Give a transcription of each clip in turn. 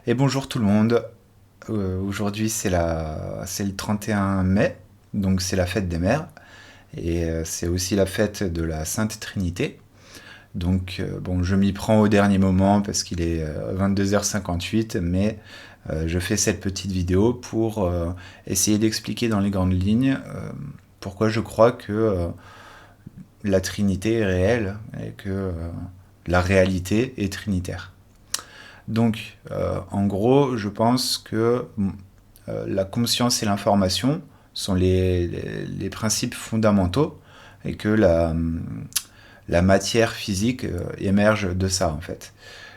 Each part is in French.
Et bonjour tout le monde. Aujourd'hui c'est le 31 mai, donc c'est la fête des mères. Et c'est aussi la fête de la Sainte Trinité. Donc bon, je m'y prends au dernier moment parce qu'il est 22h58, mais je fais cette petite vidéo pour essayer d'expliquer dans les grandes lignes pourquoi je crois que la Trinité est réelle et que la réalité est trinitaire. Donc, en gros, je pense que la conscience et l'information sont les principes fondamentaux et que la matière physique émerge de ça, en fait.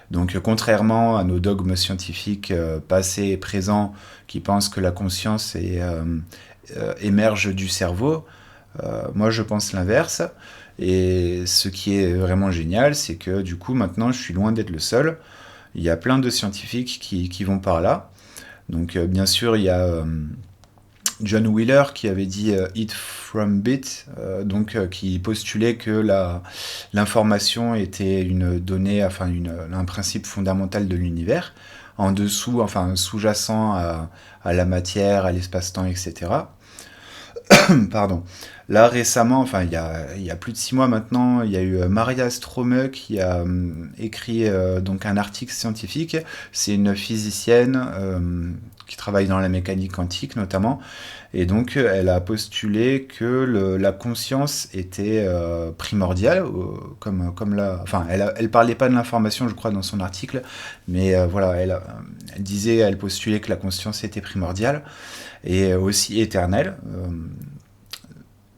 Donc, contrairement à nos dogmes scientifiques passés et présents qui pensent que la conscience émerge du cerveau, moi je pense l'inverse. Et ce qui est vraiment génial, c'est que du coup, maintenant, je suis loin d'être le seul. Il y a plein de scientifiques qui vont par là. Donc, bien sûr, il y a John Wheeler qui avait dit Eat from bit, qui postulait que l'information était une donnée, enfin un principe fondamental de l'univers, en dessous, enfin sous-jacent à la matière, à l'espace-temps, etc. Pardon. Là récemment, enfin il y a plus de 6 mois maintenant, il y a eu Maria Strome qui a écrit donc un article scientifique. C'est une physicienne qui travaille dans la mécanique quantique notamment, et donc elle a postulé que la conscience était primordiale, enfin elle parlait pas de l'information je crois dans son article, mais voilà elle disait, elle postulait que la conscience était primordiale et aussi éternelle.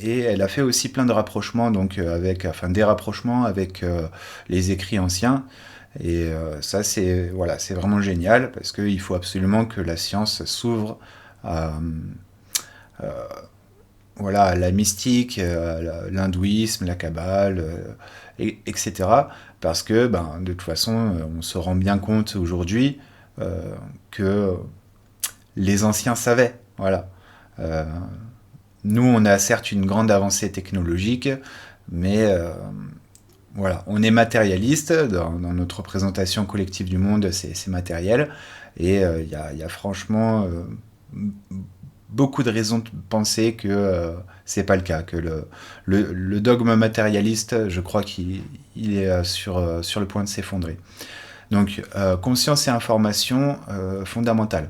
Et elle a fait aussi plein de rapprochements, donc des rapprochements avec les écrits anciens. Et ça, c'est vraiment génial parce qu'il faut absolument que la science s'ouvre à, à la mystique, à l'hindouisme, la kabbale, etc. Parce que, de toute façon, on se rend bien compte aujourd'hui que les anciens savaient. Voilà. Euh, Nous, on a certes une grande avancée technologique, mais voilà, on est matérialiste. Dans notre représentation collective du monde, c'est matériel. Et y a franchement beaucoup de raisons de penser que c'est pas le cas. Que le dogme matérialiste, je crois qu'il est sur le point de s'effondrer. Donc, conscience et information fondamentale.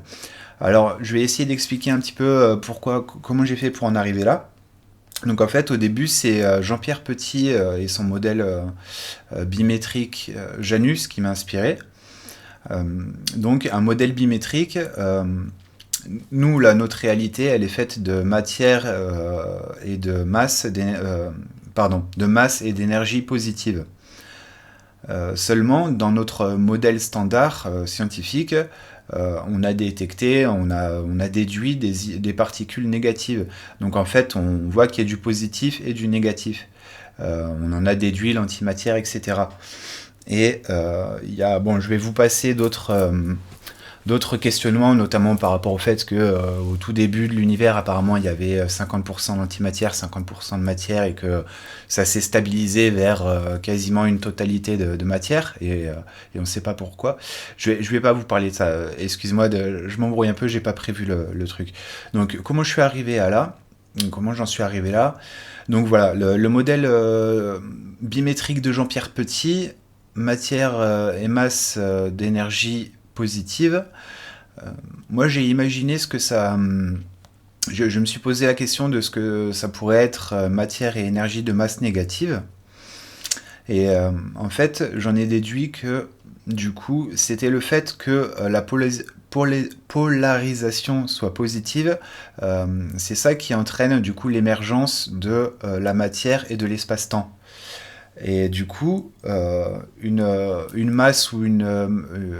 Alors, je vais essayer d'expliquer un petit peu comment j'ai fait pour en arriver là. Donc en fait, au début, c'est Jean-Pierre Petit et son modèle bimétrique Janus qui m'a inspiré. Euh, donc un modèle bimétrique, nous, là, notre réalité, elle est faite de matière et de masse, de masse et d'énergie positive. Seulement, dans notre modèle standard scientifique, on a détecté, on a déduit des particules négatives. Donc en fait, on voit qu'il y a du positif et du négatif. On en a déduit l'antimatière, etc. Et je vais vous passer d'autres questionnements, notamment par rapport au fait que au tout début de l'univers, apparemment, il y avait 50% d'antimatière, 50% de matière, et que ça s'est stabilisé vers quasiment une totalité de matière, et on ne sait pas pourquoi. Je vais pas vous parler de ça. Excuse-moi, je m'embrouille un peu, j'ai pas prévu le truc. Donc, comment je suis arrivé à là? Comment j'en suis arrivé là? Donc voilà, le modèle bimétrique de Jean-Pierre Petit, matière et masse d'énergie positive. Moi, j'ai imaginé ce que ça. Je me suis posé la question de ce que ça pourrait être matière et énergie de masse négative. Et en fait, j'en ai déduit que, du coup, c'était le fait que polarisation soit positive, c'est ça qui entraîne du coup l'émergence de la matière et de l'espace-temps. Et du coup, une masse ou une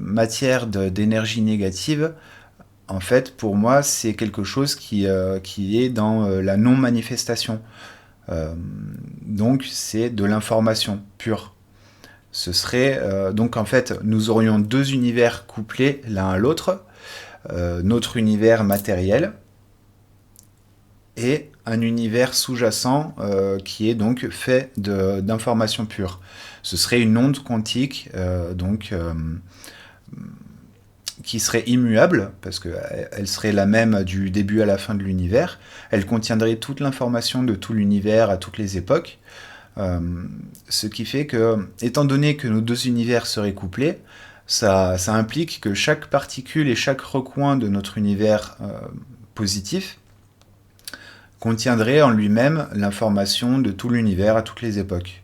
matière d'énergie négative, en fait, pour moi, c'est quelque chose qui est dans la non-manifestation. Euh, donc, c'est de l'information pure. Ce serait donc en fait, nous aurions deux univers couplés l'un à l'autre, notre univers matériel et un univers sous-jacent qui est donc fait d'informations pures. Ce serait une onde quantique, qui serait immuable, parce qu'elle serait la même du début à la fin de l'univers. Elle contiendrait toute l'information de tout l'univers à toutes les époques. Ce qui fait que, étant donné que nos deux univers seraient couplés, ça implique que chaque particule et chaque recoin de notre univers positif contiendrait en lui-même l'information de tout l'univers à toutes les époques.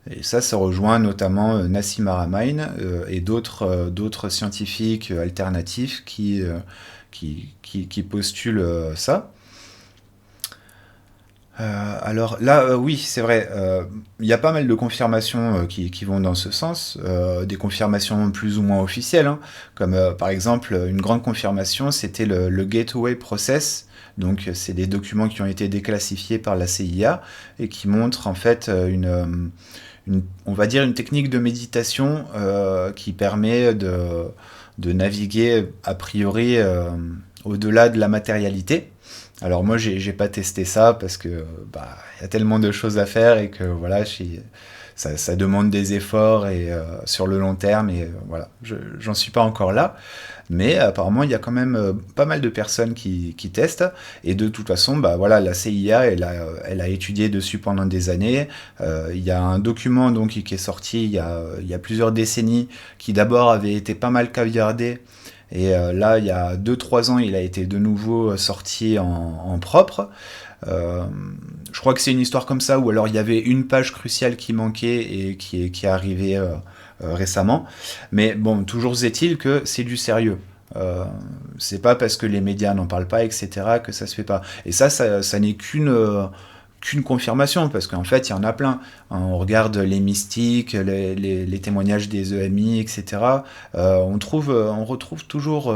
Et ça rejoint notamment Nassim Haramein et d'autres scientifiques alternatifs qui postulent ça. Alors là, oui, c'est vrai, il y a pas mal de confirmations qui vont dans ce sens, des confirmations plus ou moins officielles, hein, comme par exemple une grande confirmation, c'était le Gateway Process. Donc c'est des documents qui ont été déclassifiés par la CIA et qui montrent en fait on va dire une technique de méditation qui permet de naviguer a priori au-delà de la matérialité. Alors moi j'ai pas testé ça parce que y a tellement de choses à faire et que voilà ça demande des efforts et sur le long terme et voilà j'en suis pas encore là. Mais apparemment, il y a quand même pas mal de personnes qui testent. Et de toute façon, voilà, la CIA, elle a étudié dessus pendant des années. Il y a un document donc, qui est sorti il y a plusieurs décennies, qui d'abord avait été pas mal caviardé. Et là, il y a 2-3 ans, il a été de nouveau sorti en propre. Je crois que c'est une histoire comme ça, où alors il y avait une page cruciale qui manquait et qui est arrivée récemment. Mais bon, toujours est-il que c'est du sérieux. C'est pas parce que les médias n'en parlent pas, etc., que ça se fait pas. Et ça n'est qu'une confirmation, parce qu'en fait, il y en a plein. On regarde les mystiques, les témoignages des EMI, etc. On retrouve toujours...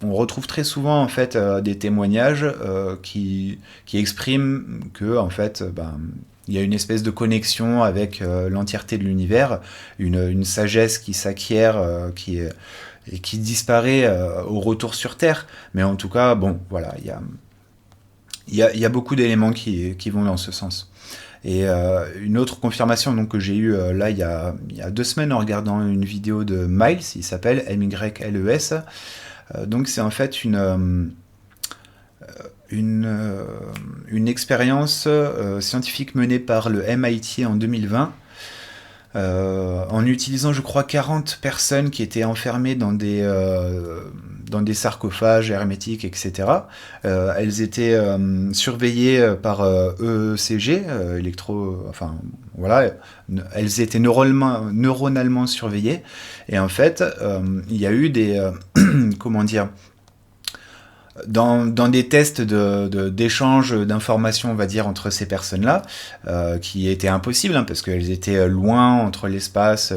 on retrouve très souvent en fait des témoignages qui expriment que en fait, il y a une espèce de connexion avec l'entièreté de l'univers, une sagesse qui s'acquiert, et qui disparaît au retour sur Terre. Mais en tout cas, bon, voilà, il y a beaucoup d'éléments qui vont dans ce sens. Et une autre confirmation donc, que j'ai eue là il y a 2 semaines en regardant une vidéo de Miles, il s'appelle MYLES. Donc c'est en fait une expérience scientifique menée par le MIT en 2020 en utilisant je crois 40 personnes qui étaient enfermées dans des sarcophages hermétiques, etc. Elles étaient surveillées par EECG, voilà, elles étaient neuronalement surveillées, et en fait, il y a eu des comment dire, dans des tests d'échange d'informations, on va dire, entre ces personnes-là, qui étaient impossibles, hein, parce qu'elles étaient loin entre l'espace,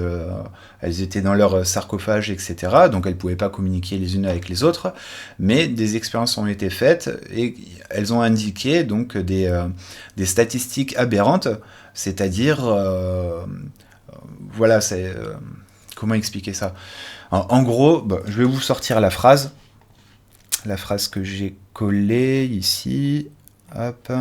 elles étaient dans leur sarcophage, etc., donc elles ne pouvaient pas communiquer les unes avec les autres, mais des expériences ont été faites, et elles ont indiqué donc des statistiques aberrantes, c'est-à-dire, voilà, comment expliquer ça ? En gros, je vais vous sortir la phrase que j'ai collée ici, hop,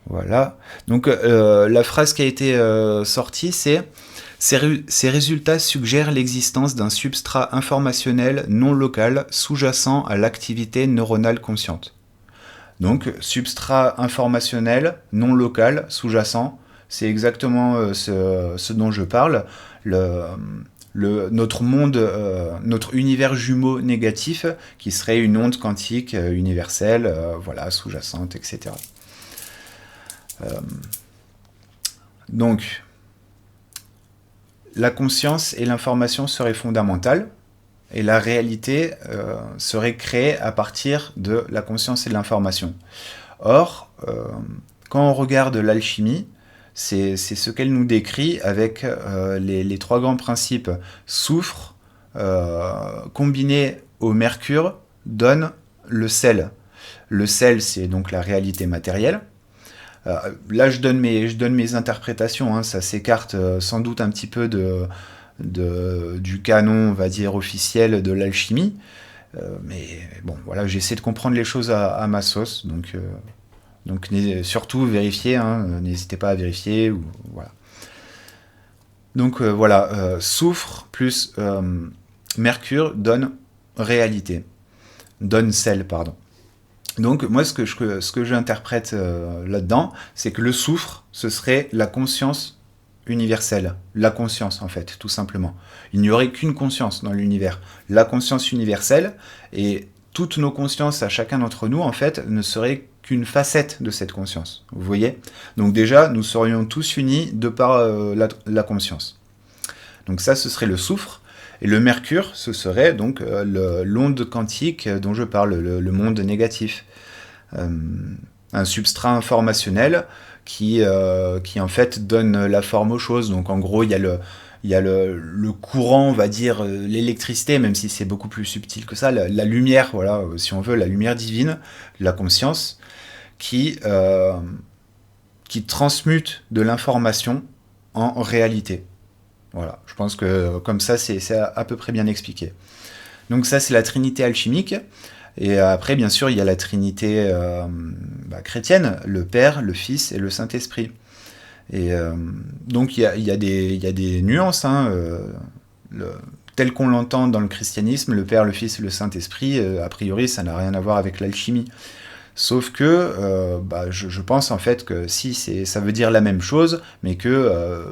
voilà. Donc la phrase qui a été sortie, c'est « Ces résultats suggèrent l'existence d'un substrat informationnel non local sous-jacent à l'activité neuronale consciente. » Donc substrat informationnel non local sous-jacent, c'est exactement ce dont je parle. Notre monde, notre univers jumeau négatif, qui serait une onde quantique universelle, voilà, sous-jacente, etc. Donc, la conscience et l'information seraient fondamentales, et la réalité serait créée à partir de la conscience et de l'information. Or, quand on regarde l'alchimie, c'est ce qu'elle nous décrit avec les 3 grands principes. Soufre, combiné au mercure, donne le sel. Le sel, c'est donc la réalité matérielle. Là, je donne mes interprétations, hein, ça s'écarte sans doute un petit peu du canon, on va dire, officiel de l'alchimie. Mais bon, voilà, j'essaie de comprendre les choses à ma sauce, donc surtout vérifiez, hein, n'hésitez pas à vérifier, voilà. Donc voilà, soufre plus mercure donne réalité, donne sel, pardon. Donc moi ce que j'interprète là-dedans, c'est que le soufre, ce serait la conscience universelle, la conscience en fait, tout simplement. Il n'y aurait qu'une conscience dans l'univers, la conscience universelle, et toutes nos consciences à chacun d'entre nous en fait ne seraient qu'une facette de cette conscience. Vous voyez? Donc déjà, nous serions tous unis de par la conscience. Donc ça, ce serait le soufre. Et le mercure, ce serait donc l'onde quantique dont je parle, le monde négatif. Euh, un substrat informationnel qui en fait donne la forme aux choses. Donc en gros, il y a le courant, on va dire, l'électricité, même si c'est beaucoup plus subtil que ça, la lumière, voilà, si on veut, la lumière divine, la conscience, qui, euh, qui transmute de l'information en réalité. Voilà, je pense que comme ça, c'est à peu près bien expliqué. Donc ça, c'est la trinité alchimique. Et après, bien sûr, il y a la trinité chrétienne, le Père, le Fils et le Saint-Esprit. Et donc, il y a des nuances. Hein, tel qu'on l'entend dans le christianisme, le Père, le Fils et le Saint-Esprit, a priori, ça n'a rien à voir avec l'alchimie. Sauf que je pense en fait que si, ça veut dire la même chose, mais que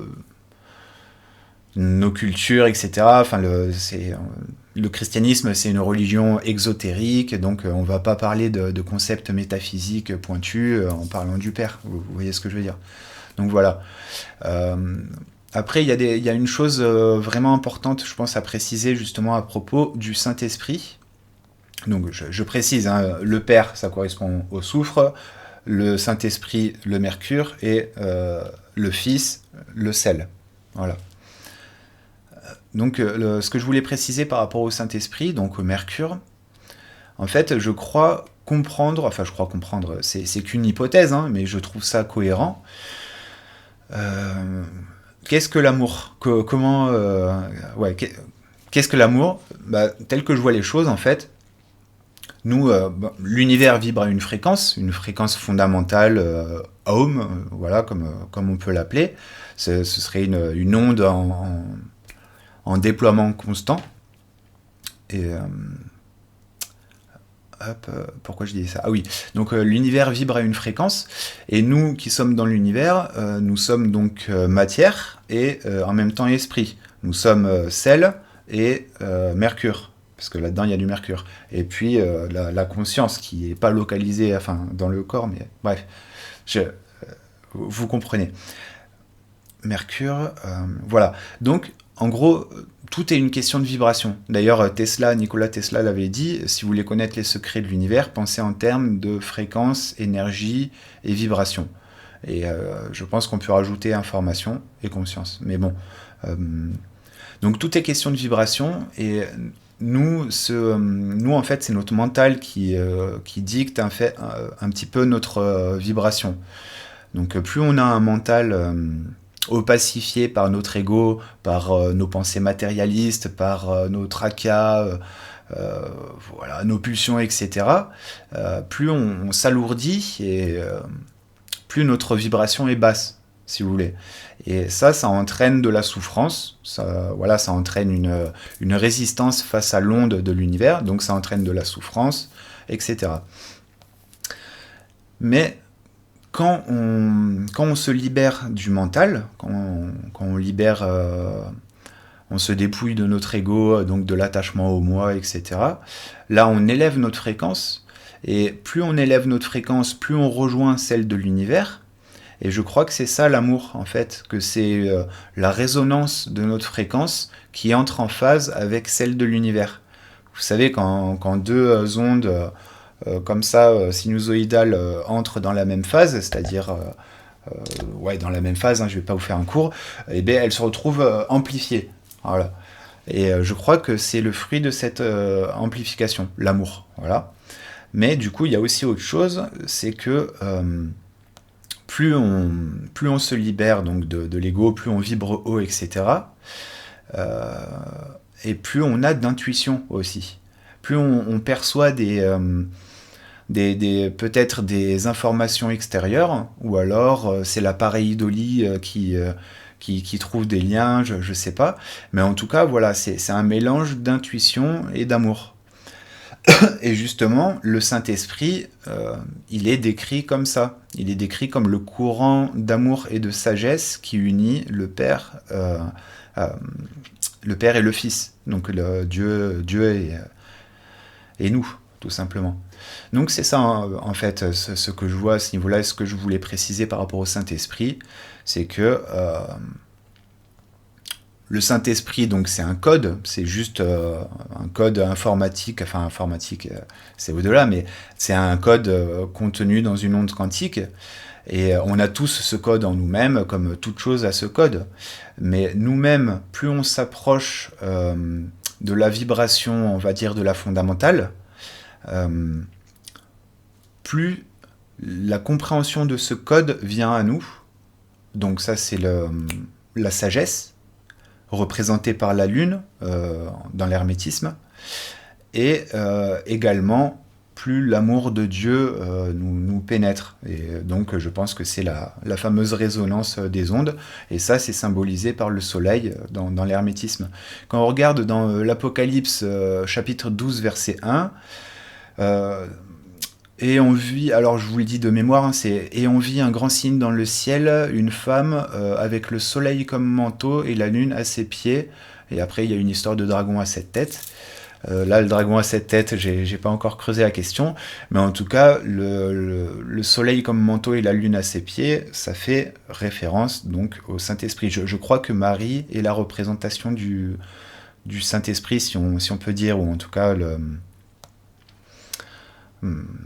nos cultures, etc. Enfin, le christianisme, c'est une religion exotérique, donc on ne va pas parler de concepts métaphysiques pointus en parlant du Père. Vous voyez ce que je veux dire? Donc voilà. Après, il y a une chose vraiment importante, je pense, à préciser justement à propos du Saint-Esprit. Donc je précise, hein, le Père, ça correspond au soufre, le Saint-Esprit, le mercure, et le Fils, le sel. Voilà. Donc ce que je voulais préciser par rapport au Saint-Esprit, donc au mercure, en fait, je crois comprendre, c'est qu'une hypothèse, hein, mais je trouve ça cohérent. Qu'est-ce que l'amour? Qu'est-ce que l'amour? Tel que je vois les choses, en fait, nous, l'univers vibre à une fréquence fondamentale, Ohm, voilà, comme on peut l'appeler. Ce serait une onde en déploiement constant. Et pourquoi je dis ça? Ah oui, donc l'univers vibre à une fréquence, et nous qui sommes dans l'univers, nous sommes donc matière et en même temps esprit. Nous sommes sel et mercure, parce que là-dedans il y a du mercure. Et puis la conscience qui n'est pas localisée dans le corps, mais bref, vous comprenez. Mercure, voilà. Donc, en gros, tout est une question de vibration. D'ailleurs, Nikola Tesla l'avait dit, si vous voulez connaître les secrets de l'univers, pensez en termes de fréquence, énergie et vibration. Et je pense qu'on peut rajouter information et conscience. Mais bon. Donc, tout est question de vibration, et nous, en fait, c'est notre mental qui dicte un petit peu notre vibration. Donc, plus on a un mental opacifié par notre ego, par nos pensées matérialistes, par nos tracas, voilà, nos pulsions, etc., plus on s'alourdit et plus notre vibration est basse, si vous voulez. Et ça entraîne de la souffrance, ça entraîne une résistance face à l'onde de l'univers, donc ça entraîne de la souffrance, etc. Mais quand on se libère du mental, quand on libère, on se dépouille de notre ego, donc de l'attachement au moi, etc., là on élève notre fréquence, et plus on élève notre fréquence, plus on rejoint celle de l'univers, et je crois que c'est ça l'amour, en fait, que c'est la résonance de notre fréquence qui entre en phase avec celle de l'univers. Vous savez, quand deux ondes comme ça, sinusoïdales, entrent dans la même phase, c'est-à-dire dans la même phase, hein, je ne vais pas vous faire un cours, et bien elles se retrouvent amplifiées. Voilà. Et je crois que c'est le fruit de cette amplification, l'amour. Voilà. Mais du coup, il y a aussi autre chose, c'est que plus on se libère donc de l'ego, plus on vibre haut, etc., et plus on a d'intuition aussi. Plus on perçoit peut-être des informations extérieures, ou alors c'est la pareidolie qui trouve des liens, je sais pas. Mais en tout cas, voilà, c'est un mélange d'intuition et d'amour. Et justement, le Saint-Esprit, il est décrit comme ça. Il est décrit comme le courant d'amour et de sagesse qui unit euh, le Père et le Fils. Donc Dieu et nous, tout simplement. Donc c'est ça, en fait, ce que je vois à ce niveau-là, ce que je voulais préciser par rapport au Saint-Esprit, c'est que le Saint-Esprit, donc c'est un code, c'est juste un code informatique, enfin informatique, c'est au-delà, mais c'est un code contenu dans une onde quantique, et on a tous ce code en nous-mêmes, comme toute chose a ce code. Mais nous-mêmes, plus on s'approche de la vibration, on va dire, de la fondamentale, euh, plus la compréhension de ce code vient à nous. Donc ça, c'est la sagesse, représentée par la lune dans l'hermétisme, et également plus l'amour de Dieu nous pénètre. Et donc je pense que c'est la fameuse résonance des ondes, et ça c'est symbolisé par le soleil dans l'hermétisme. Quand on regarde dans l'Apocalypse chapitre 12 verset 1, et on vit, alors je vous le dis de mémoire, hein, c'est et on vit un grand signe dans le ciel, une femme avec le soleil comme manteau et la lune à ses pieds. Et après il y a une histoire de dragon à 7 têtes. Là, le dragon à 7 têtes, j'ai pas encore creusé la question, mais en tout cas, le soleil comme manteau et la lune à ses pieds, ça fait référence donc au Saint-Esprit. Je crois que Marie est la représentation du Saint-Esprit, si on peut dire, ou en tout cas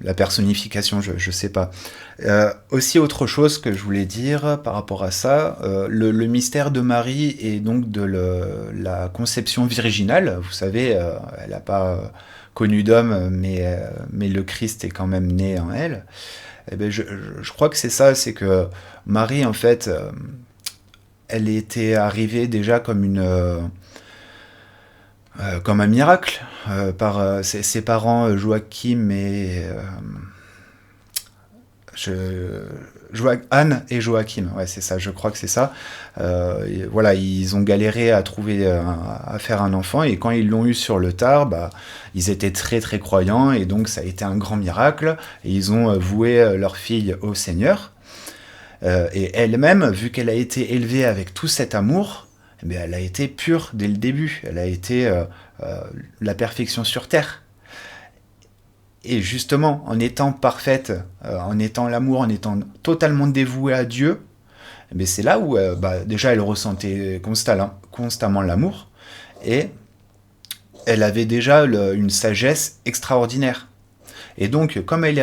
la personnification, je sais pas. Aussi autre chose que je voulais dire par rapport à ça, le mystère de Marie et donc de la conception virginale. Vous savez, elle n'a pas connu d'homme, mais le Christ est quand même né en elle. Eh ben, je crois que c'est ça, c'est que Marie, en fait, elle était arrivée déjà comme un miracle par ses parents Joachim et Anne et Joachim, ouais c'est ça, je crois que c'est ça. Voilà, ils ont galéré à trouver, à faire un enfant, et quand ils l'ont eu sur le tard, bah, ils étaient très très croyants, et donc ça a été un grand miracle, et ils ont voué leur fille au Seigneur. Et elle-même, vu qu'elle a été élevée avec tout cet amour, eh bien, elle a été pure dès le début. Elle a été la perfection sur terre. Et justement, en étant parfaite, en étant l'amour, en étant totalement dévouée à Dieu, eh bien, c'est là où déjà elle ressentait constamment l'amour, et elle avait déjà une sagesse extraordinaire. Et donc, comme elle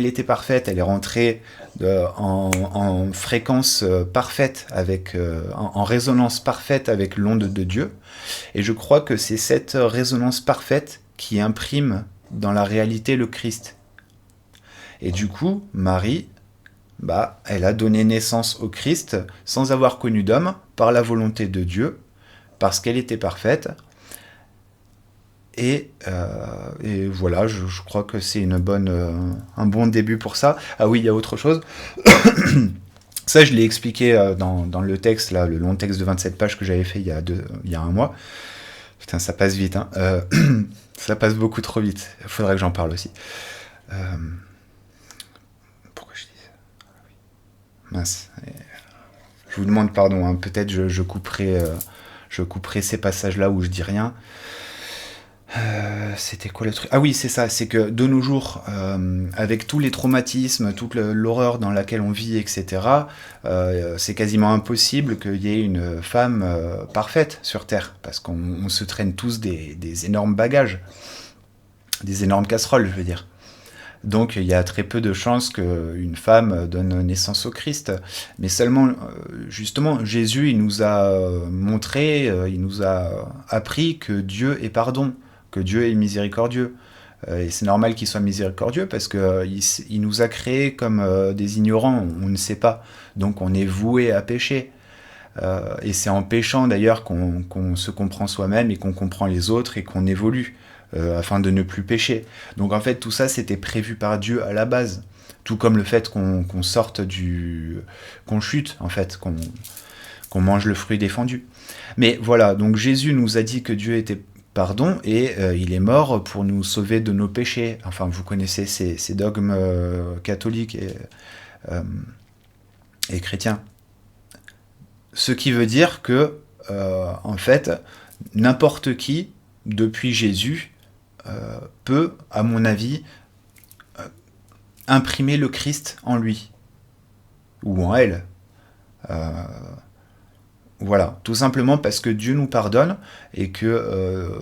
était parfaite, elle est rentrée en fréquence parfaite, en résonance parfaite avec l'onde de Dieu. Et je crois que c'est cette résonance parfaite qui imprime dans la réalité le Christ. Et du coup, Marie, elle a donné naissance au Christ sans avoir connu d'homme, par la volonté de Dieu, parce qu'elle était parfaite. Et voilà, je crois que c'est un bon début pour ça. Ah oui, il y a autre chose. Ça, je l'ai expliqué dans le texte, là, le long texte de 27 pages que j'avais fait il y a un mois. Putain, ça passe vite. Hein. Ça passe beaucoup trop vite. Il faudrait que j'en parle aussi. Pourquoi je dis ça ? Mince. Je vous demande pardon. Hein. Peut-être je couperai ces passages-là où je dis rien. C'était quoi le truc ? Ah oui, c'est ça, c'est que de nos jours, avec tous les traumatismes, toute l'horreur dans laquelle on vit, etc., c'est quasiment impossible qu'il y ait une femme parfaite sur Terre, parce qu'on se traîne tous des énormes bagages, des énormes casseroles, je veux dire. Donc il y a très peu de chances qu'une femme donne naissance au Christ. Mais seulement, justement, Jésus, il nous a montré, il nous a appris que Dieu est pardon, que Dieu est miséricordieux. Et c'est normal qu'il soit miséricordieux parce qu'il nous a créés comme des ignorants, on ne sait pas. Donc on est voué à pécher. Et c'est en péchant d'ailleurs qu'on se comprend soi-même et qu'on comprend les autres et qu'on évolue. Afin de ne plus pécher. Donc en fait tout ça c'était prévu par Dieu à la base, tout comme le fait qu'on chute en fait, qu'on mange le fruit défendu. Mais voilà, donc Jésus nous a dit que Dieu était pardon et il est mort pour nous sauver de nos péchés. Enfin, vous connaissez ces dogmes catholiques et chrétiens. Ce qui veut dire que, en fait, n'importe qui, depuis Jésus, peut, à mon avis, imprimer le Christ en lui, ou en elle. Voilà, tout simplement parce que Dieu nous pardonne, et que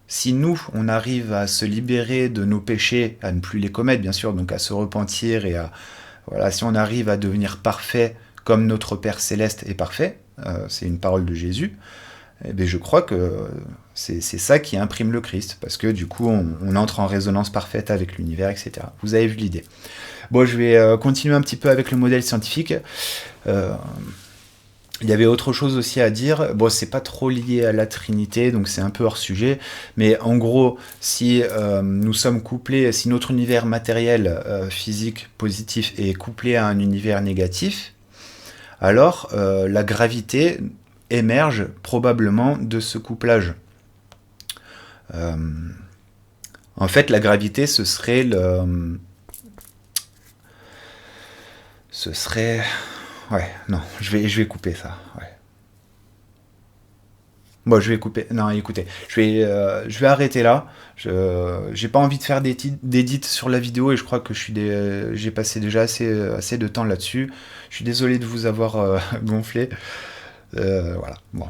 si nous, on arrive à se libérer de nos péchés, à ne plus les commettre, bien sûr, donc à se repentir, et à, voilà, si on arrive à devenir parfait comme notre Père Céleste est parfait, c'est une parole de Jésus, eh bien, je crois que c'est ça qui imprime le Christ, parce que du coup, on entre en résonance parfaite avec l'univers, etc. Vous avez vu l'idée. Bon, je vais continuer un petit peu avec le modèle scientifique. Il y avait autre chose aussi à dire. Bon, c'est pas trop lié à la Trinité, donc c'est un peu hors sujet. Mais en gros, si nous sommes couplés, si notre univers matériel, physique, positif est couplé à un univers négatif, alors la gravité émerge probablement de ce couplage. En fait, la gravité, ce serait ouais, non, je vais couper ça, ouais. Bon, je vais couper. Non, écoutez, je vais arrêter là. J'ai pas envie de faire d'édit sur la vidéo et je crois que j'ai passé déjà assez de temps là-dessus. Je suis désolé de vous avoir gonflé. Voilà, bon.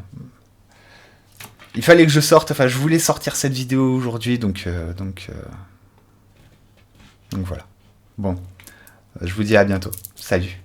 Il fallait que je sorte, enfin, je voulais sortir cette vidéo aujourd'hui, donc voilà. Bon, je vous dis à bientôt. Salut.